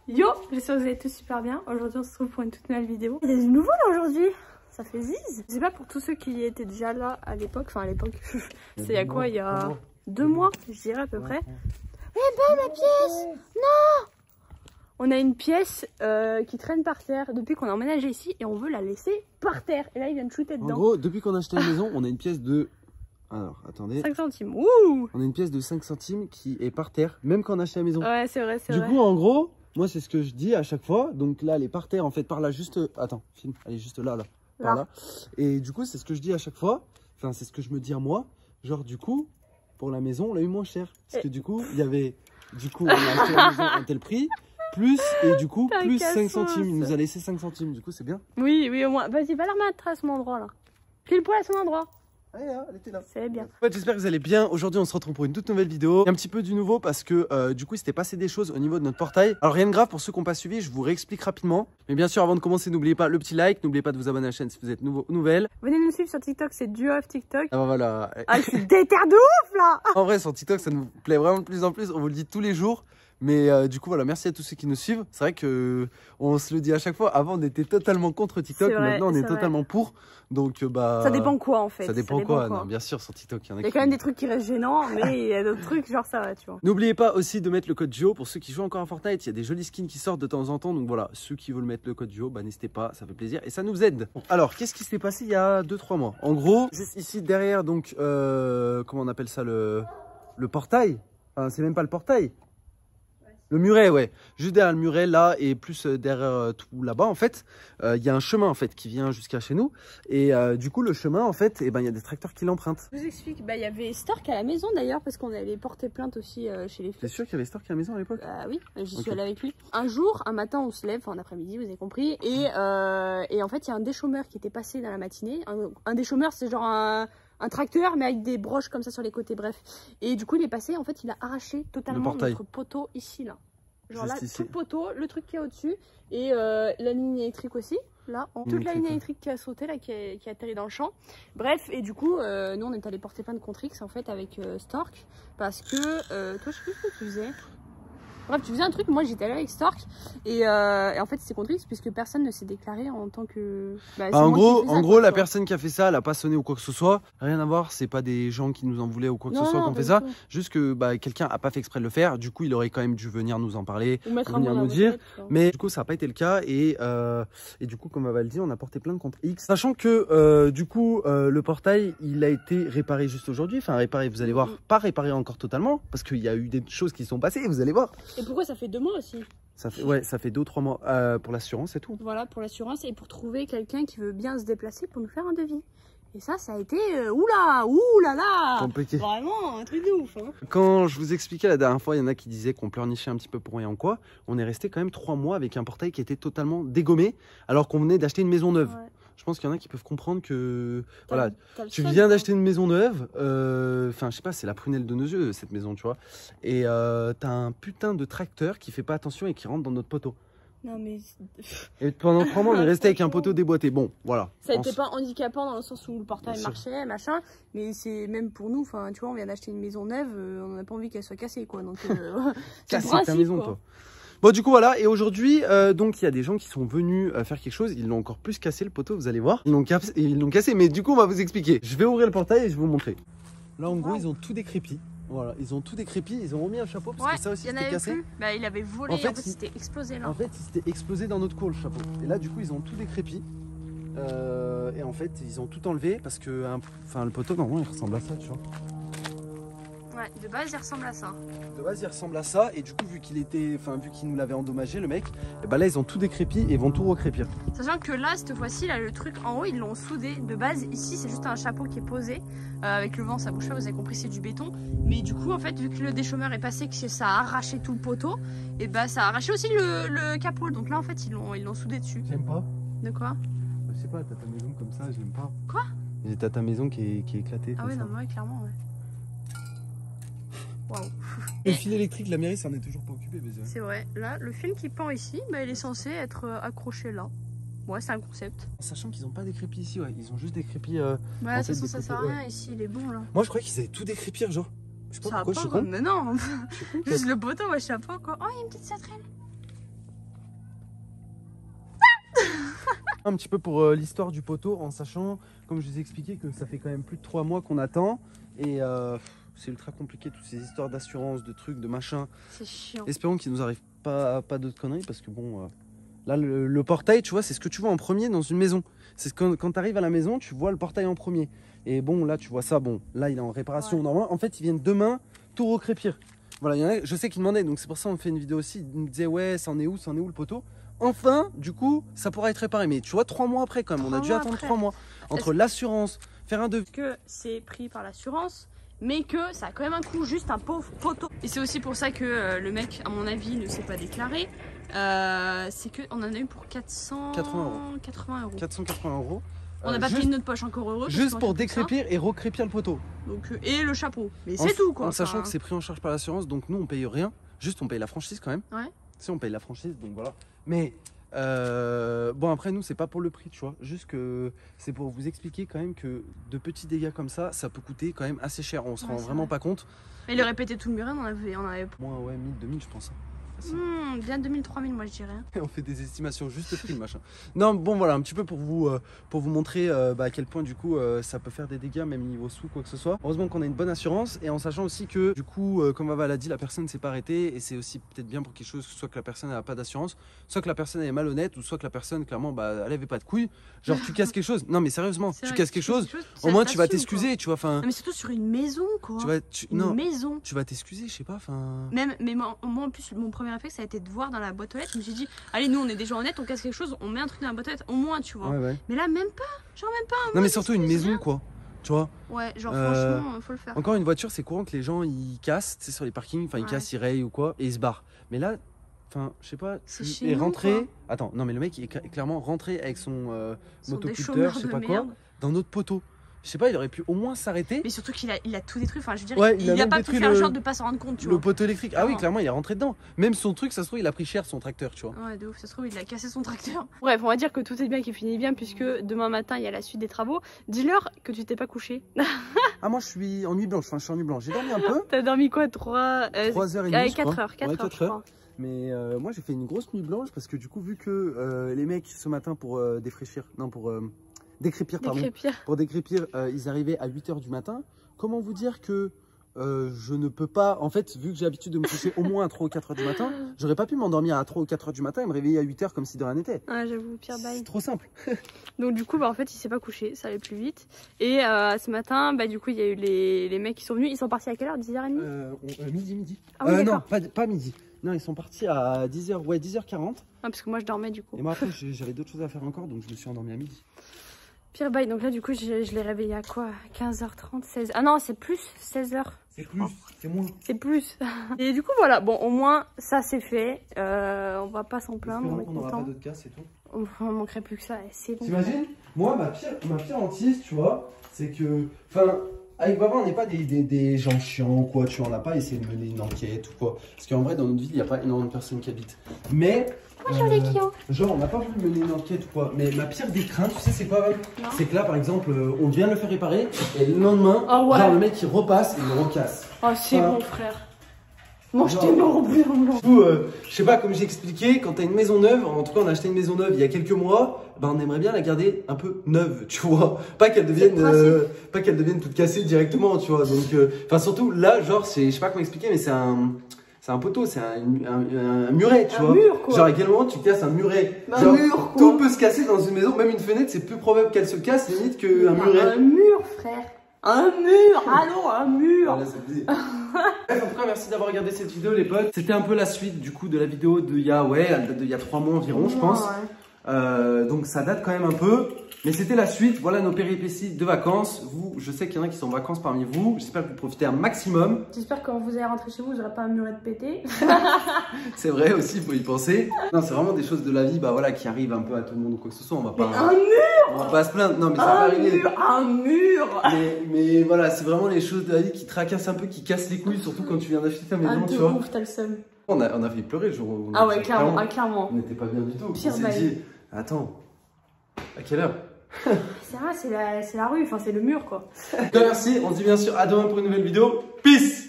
Yo, j'espère que vous allez tous super bien. Aujourd'hui on se retrouve pour une toute nouvelle vidéo. Il y a du nouveau là aujourd'hui. Ça fait ziz. Je sais pas pour tous ceux qui étaient déjà là à l'époque. Enfin à l'époque, c'est il y a quoi? Il y a 2 mois, je dirais à peu près. Eh ben ma pièce. Non. On a une pièce qui traîne par terre depuis qu'on a emménagé ici et on veut la laisser par terre. Et là il vient de shooter dedans. En gros, depuis qu'on a acheté la maison, on a une pièce de... Alors, attendez. 5 centimes. Ouh. On a une pièce de 5 centimes qui est par terre, même quand on a acheté la maison. Ouais, c'est vrai, c'est vrai. Du coup, en gros, moi, c'est ce que je dis à chaque fois. Donc là, elle est par terre, en fait, par là, juste... Attends, filme, elle est juste là, par là. Et du coup, c'est ce que je dis à chaque fois. Enfin, c'est ce que je me dis à moi. Genre, du coup, pour la maison, on l'a eu moins cher. Parce que du coup, il y avait... Du coup, on a acheté la maison à un tel prix. Plus, et du coup, plus 5 centimes. Il nous a laissé 5 centimes. Du coup, c'est bien. Oui, oui, au moins. Vas-y, va la remettre à son endroit, là. Pile poil à son endroit. Allez, elle était là. C'est bien. Ouais, j'espère que vous allez bien. Aujourd'hui, on se retrouve pour une toute nouvelle vidéo. Un petit peu du nouveau parce que du coup, il s'était passé des choses au niveau de notre portail. Alors, rien de grave pour ceux qui n'ont pas suivi, je vous réexplique rapidement. Mais bien sûr, avant de commencer, n'oubliez pas le petit like. N'oubliez pas de vous abonner à la chaîne si vous êtes nouveau ou nouvelle. Venez nous suivre sur TikTok, c'est DuoF TikTok. Ah, bah, voilà. Ah, je suis déter de ouf là. En vrai, sur TikTok, ça nous plaît vraiment de plus en plus. On vous le dit tous les jours. Mais du coup, voilà, merci à tous ceux qui nous suivent. C'est vrai que on se le dit à chaque fois. Avant, on était totalement contre TikTok. Vrai, maintenant, on est vrai. totalement pour. Donc, bah. Ça dépend quoi en fait. Ça dépend quoi. Non, bien sûr, sur TikTok, il y a quand même des trucs qui restent gênants, mais il y a d'autres trucs, genre ça va, tu vois. N'oubliez pas aussi de mettre le code Duo pour ceux qui jouent encore à Fortnite. Il y a des jolis skins qui sortent de temps en temps. Donc voilà, ceux qui veulent mettre le code Duo, bah, n'hésitez pas, ça fait plaisir et ça nous aide. Alors, qu'est-ce qui s'est passé il y a 2-3 mois? En gros, juste ici derrière, donc, comment on appelle ça, le portail. Enfin, c'est même pas le portail. Le muret, ouais. Juste derrière le muret, là, et plus derrière tout là-bas, en fait, il y a un chemin, en fait, qui vient jusqu'à chez nous. Et du coup, le chemin, en fait, eh ben, il y a des tracteurs qui l'empruntent. Je vous explique. Bah, il y avait Stark à la maison, d'ailleurs, parce qu'on allait porter plainte aussi chez les filles. T'es sûr qu'il y avait Stark à la maison à l'époque? Oui, j'y suis allée avec lui. Un jour, un matin, on se lève, enfin, en après-midi, vous avez compris. Et en fait, il y a un déchômeur qui était passé dans la matinée. Un déchômeur, c'est genre un tracteur mais avec des broches comme ça sur les côtés, bref. Et du coup il est passé, en fait il a arraché totalement notre poteau ici là. Genre juste là, ici. Tout le poteau, le truc qui est au-dessus et la ligne électrique aussi. Là, toute la ligne électrique qui a sauté, là, qui a atterri dans le champ. Bref, et du coup, nous on est allé porter plainte contre X en fait avec Stork. Parce que, toi je sais plus ce que tu faisais. Bref, tu faisais un truc, moi j'étais allée avec Stork et en fait c'est contre X puisque personne ne s'est déclaré en tant que... Bah, en gros, la personne qui a fait ça, elle a pas sonné ou quoi que ce soit. Rien à voir, c'est pas des gens qui nous en voulaient ou quoi que ce soit qu'on fait ça. Juste que bah, quelqu'un a pas fait exprès de le faire, du coup il aurait quand même dû venir nous en parler, venir nous dire. Mais du coup ça n'a pas été le cas et du coup comme on va le dire, on a porté plainte contre X. Sachant que du coup le portail il a été réparé juste aujourd'hui, enfin réparé, vous allez voir, pas réparé encore totalement parce qu'il y a eu des choses qui sont passées, vous allez voir. Et pourquoi ça fait 2 mois aussi? Ça fait 2 ou 3 mois pour l'assurance et tout. Voilà, pour l'assurance et pour trouver quelqu'un qui veut bien se déplacer pour nous faire un devis. Et ça a été oulala, compliqué. Vraiment un truc de ouf. Hein. Quand je vous expliquais la dernière fois, il y en a qui disaient qu'on pleurnichait un petit peu pour rien ou quoi. On est resté quand même 3 mois avec un portail qui était totalement dégommé alors qu'on venait d'acheter une maison neuve. Ouais. Je pense qu'il y en a qui peuvent comprendre que voilà, tu viens d'acheter une maison neuve, enfin je sais pas, c'est la prunelle de nos yeux cette maison, tu vois. Et t'as un putain de tracteur qui fait pas attention et qui rentre dans notre poteau. Non mais... Et pendant 3 mois on est resté avec un poteau déboîté. Bon voilà. Ça n'était pas handicapant dans le sens où le portail marchait, machin, mais c'est même pour nous, enfin tu vois, on vient d'acheter une maison neuve, on n'a pas envie qu'elle soit cassée quoi. Donc casser ta maison quoi. Toi. Bon du coup voilà, et aujourd'hui donc il y a des gens qui sont venus faire quelque chose, ils l'ont encore plus cassé le poteau, vous allez voir. Ils l'ont cassé, mais du coup on va vous expliquer. Je vais ouvrir le portail et je vais vous montrer. Là en gros ils ont tout décrépi. Voilà, ils ont tout décrépi, ils ont remis un chapeau parce que ça aussi c'était cassé. Bah, il avait volé, en fait il s'était explosé là. En fait il s'était explosé dans notre cour le chapeau. Et là du coup ils ont tout décrépi. Et en fait ils ont tout enlevé parce que le poteau normalement il ressemble à ça, tu vois. Ouais, de base il ressemble à ça. De base il ressemble à ça et du coup vu qu'il nous l'avait endommagé le mec, et bah là ils ont tout décrépi et vont tout recrépir. Sachant que là cette fois-ci là le truc en haut ils l'ont soudé. De base ici c'est juste un chapeau qui est posé avec le vent ça bouge pas, vous avez compris c'est du béton. Mais du coup en fait vu que le déchômeur est passé, que ça a arraché tout le poteau, et bah ça a arraché aussi le capot. Donc là en fait ils l'ont soudé dessus. J'aime pas. De quoi? Je sais pas, t'as ta maison comme ça, j'aime pas. Quoi? T'as ta maison qui est éclatée. Ah ouais non mais ouais, clairement ouais. Waouh. Le fil électrique, la mairie s'en est toujours pas occupée. C'est vrai. Là, le fil qui pend ici, bah, il est censé être accroché là. Ouais, c'est un concept. Sachant qu'ils ont pas décrépi ici, ouais. Ils ont juste décrépi. Ouais, ça sert à rien ici, il est bon là. Moi, je croyais qu'ils avaient tout décrépir, genre. Je sais pas pourquoi, je suis con. Mais non. Juste le poteau, ouais, je sais pas quoi. Oh, il y a une petite sauterelle. Un petit peu pour l'histoire du poteau, en sachant, comme je vous ai expliqué, que ça fait quand même plus de 3 mois qu'on attend. Et c'est ultra compliqué, toutes ces histoires d'assurance, de trucs, de machin. C'est chiant. Espérons qu'il nous arrive pas d'autres conneries, parce que bon, là le portail, tu vois, c'est ce que tu vois en premier dans une maison. C'est quand tu arrives à la maison, tu vois le portail en premier. Et bon, là tu vois ça, bon, là il est en réparation. Ouais. Normalement, en fait, ils viennent demain tout recrépir. Voilà, il y en a, je sais qu'ils demandaient, donc c'est pour ça qu'on fait une vidéo aussi. Ils me disaient, ouais, ça en est où le poteau? Enfin, du coup, ça pourra être réparé. Mais tu vois, 3 mois après, quand même, on a dû attendre 3 mois. Entre l'assurance, faire un devis. Que c'est pris par l'assurance, mais que ça a quand même un coût, juste un pauvre poteau. Et c'est aussi pour ça que le mec, à mon avis, ne s'est pas déclaré. C'est qu'on en a eu pour 480 euros. 480 euros. On n'a pas pris de notre poche, encore heureux. Juste pour décrépir et recrépir le poteau. Donc, et le chapeau. Mais c'est tout quoi. En sachant que c'est pris en charge par l'assurance, donc nous on paye rien. Juste on paye la franchise quand même. Ouais. Si on paye la franchise, donc voilà. Mais bon, après nous c'est pas pour le prix, tu vois. Juste que c'est pour vous expliquer quand même que de petits dégâts comme ça peut coûter quand même assez cher. On se rend vraiment pas compte. Mais il aurait pété tout le mur, on avait moins, ouais, 1000, 2000 je pense. bien 2000, 3000 moi je dirais. On fait des estimations juste prix le machin. Non, bon voilà, un petit peu pour vous montrer à quel point du coup ça peut faire des dégâts même niveau sous quoi que ce soit. Heureusement qu'on a une bonne assurance et en sachant aussi que du coup comme Ava l'a dit, la personne s'est pas arrêtée et c'est aussi peut-être bien pour quelque chose, soit que la personne n'a pas d'assurance, soit que la personne est malhonnête ou soit que la personne clairement elle avait pas de couilles. Genre tu casses quelque chose. Non mais sérieusement, tu casses quelque chose, au moins tu vas t'excuser, tu vois. Enfin. Mais surtout sur une maison quoi. Une maison. Tu vas t'excuser, je sais pas. Enfin. Mais moi en plus mon premier réflexe ça a été de voir dans la boîte aux lettres. Je me suis dit, allez, nous on est des gens honnêtes, on casse quelque chose, on met un truc dans la boîte aux lettres, au moins, tu vois. Ouais. Mais là, même pas. Genre, même pas. Non, mais surtout une maison, quoi. Tu vois. Ouais, genre, franchement, faut le faire. Encore une voiture, c'est courant que les gens ils cassent, tu sais, sur les parkings, enfin, ils cassent, ils rayent ou quoi, et ils se barrent. Mais là, enfin, je sais pas, tu es rentré. Attends, non, mais le mec il est clairement rentré avec son motoculteur, je sais pas quoi, dans notre poteau. Je sais pas, il aurait pu au moins s'arrêter. Mais surtout qu'il a tout détruit. Enfin, je veux dire, ouais, il a pas pu faire genre de pas s'en rendre compte, tu vois. Le poteau électrique. Ah oui, clairement, il est rentré dedans. Même son truc, ça se trouve, il a pris cher son tracteur, tu vois. Ouais, de ouf, ça se trouve, il a cassé son tracteur. Bref, on va dire que tout est bien qui finit bien, puisque demain matin, il y a la suite des travaux. Dis-leur que tu t'es pas couché. Ah, moi, je suis en nuit blanche. Enfin, je suis en nuit blanche. J'ai dormi un peu. T'as dormi quoi, 3 3h30. 4 heures. 4 heures. Mais moi, j'ai fait une grosse nuit blanche parce que du coup, vu que les mecs, ce matin, pour défraîchir, non, pour. Décrépir, pardon. Pour décrépir, ils arrivaient à 8 h du matin. Comment vous dire que je ne peux pas... En fait, vu que j'ai l'habitude de me coucher au moins à 3 ou 4 h du matin, j'aurais pas pu m'endormir à 3 ou 4 h du matin et me réveiller à 8 h comme si de rien n'était. Ah, j'avoue, pire bail. C'est trop simple. Donc du coup, en fait, il s'est pas couché, ça allait plus vite. Et ce matin, du coup, il y a eu les mecs qui sont venus. Ils sont partis à quelle heure? 10h30 Midi. Ah oui, non, pas midi. Non, ils sont partis à 10h, ouais, 10h40. Ah, parce que moi, je dormais du coup. Et moi, après, j'avais d'autres choses à faire encore, donc je me suis endormi à midi. Pire bail, donc là du coup je l'ai réveillé à quoi? 15h30, 16h. Ah non, c'est plus 16h. C'est plus, c'est moins. C'est plus. Et du coup voilà, bon au moins ça c'est fait. On va pas s'en plaindre, on est content. On n'aura pas d'autres cas, c'est tout. On manquerait plus que ça, c'est bon. T'imagines? Moi ma pire hantise, tu vois, c'est que... Enfin, avec Baba on n'est pas des gens chiants quoi, tu vois, on n'a pas essayé de mener une enquête ou quoi. Parce qu'en vrai dans notre ville il n'y a pas énormément de personnes qui habitent. Mais... Bonjour les clients. Genre on n'a pas voulu mener une enquête ou quoi, mais ma pire des craintes, tu sais c'est quoi? C'est que là par exemple on vient le faire réparer et le lendemain, genre le mec il repasse et il le recasse. Oh c'est bon frère. Moi je t'ai mort. Du coup, je sais pas, comme j'ai expliqué, quand t'as une maison neuve, en tout cas on a acheté une maison neuve il y a quelques mois, on aimerait bien la garder un peu neuve, tu vois. Pas qu'elle devienne toute cassée directement, tu vois. Donc, enfin surtout là, genre, je sais pas comment expliquer, mais c'est un poteau, c'est un muret, tu vois. Mur, quoi. Genre à quel moment tu casses un muret? Un mur, quoi. Tout peut se casser dans une maison, même une fenêtre, c'est plus probable qu'elle se casse limite qu'un muret. Un mur, frère. Un mur. Ah non, un mur. Voilà, en tout cas, merci d'avoir regardé cette vidéo, les potes. C'était un peu la suite du coup de la vidéo d'il y a 3 mois environ, je pense. Ouais. Donc ça date quand même un peu. Mais c'était la suite, voilà nos péripéties de vacances. Vous, je sais qu'il y en a qui sont en vacances parmi vous. J'espère que vous profitez un maximum. J'espère que quand vous allez rentrer chez vous, vous n'aurez pas un muret de pété. C'est vrai aussi, il faut y penser. Non, c'est vraiment des choses de la vie voilà, qui arrivent un peu à tout le monde ou quoi que ce soit. On va pas, un mur. On va pas se plaindre. Non, mais ça va arriver. Un mur. Mais voilà, c'est vraiment les choses de la vie qui tracassent un peu, qui cassent les couilles, surtout quand tu viens d'acheter ta maison, tu vois. Ouf, t'as le seum. On a fait pleurer le jour où ah ouais, clairement. On n'était pas bien du tout. Pire on s'est dit, attends, à quelle heure? C'est vrai, c'est la rue, enfin c'est le mur quoi. Merci, on se dit bien sûr à demain pour une nouvelle vidéo. Peace.